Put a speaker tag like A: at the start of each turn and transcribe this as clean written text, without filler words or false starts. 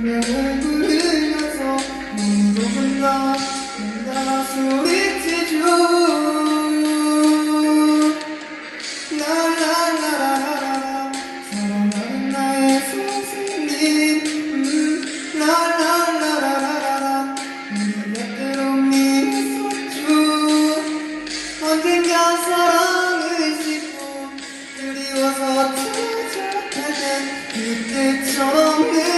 A: 노래를 부르면서 눈도 건너 혼자 소리치죠. 라라라라라 사랑하는 나의 선생님 라라라라라라 우리 곁으로 미웠었죠. 언젠가 사랑을 싣고 그리워서 찾아갈 땐 그때처럼